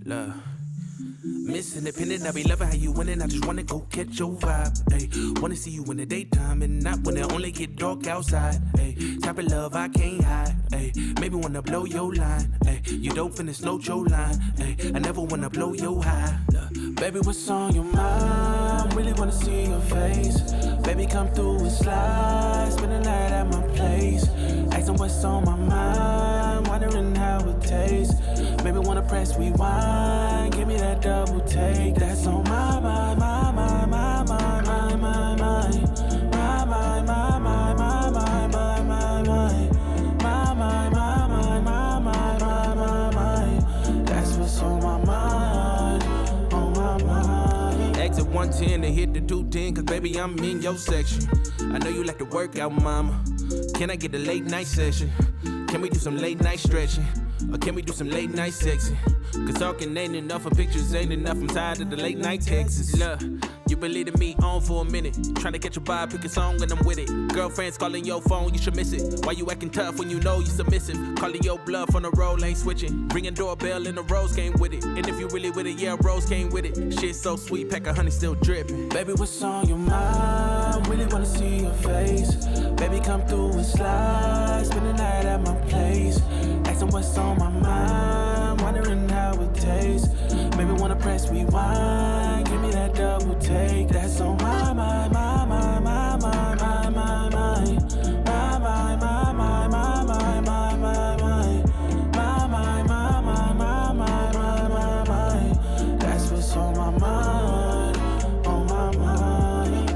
Love. Miss Independent, I be loving how you winning. I just wanna go catch your vibe. Ayy, wanna see you in the daytime and not when it only get dark outside. Ayy, type of love I can't hide. Ayy, maybe wanna blow your line. Ayy, you dope finna slow your line. Ayy, I never wanna blow your high. Baby, what's on your mind? Really wanna see your face. Baby, come through and slide. Spend the night at my place. Asking what's on my mind. Wondering how it tastes. Maybe wanna press rewind. Give me that double take. That's on my mind, my mind, my mind, my mind, my mind, my mind, my mind, my mind, my mind, my mind, my mind, my mind, my mind. That's what's on my mind, on my mind. Exit 110 and hit the 210, cause baby I'm in your section. I know you like to work out, mama. Can I get a late night session? Can we do some late night stretching? Or can we do some late night sexing? Cause talking ain't enough and pictures ain't enough. I'm tired of the late night texts. Look, you been leading me on for a minute. Trying to catch a vibe, pick a song and I'm with it. Girlfriends calling your phone, you should miss it. Why you acting tough when you know you submissive? Calling your bluff on the roll, ain't switching. Ringing doorbell and the rose came with it. And if you really with it, yeah, rose came with it. Shit so sweet, pack of honey still dripping. Baby, what's on your mind? Really wanna see your face. Baby, come through and slide. Spend the night at my place. Asking what's on my mind. Wondering how it tastes. Maybe wanna press rewind. Give me that double take. That's on my mind, my mind, my mind, my mind, my mind, my mind, my mind, my mind, my mind, my mind, my mind, my mind, my mind, my mind. That's what's on my mind, on my mind.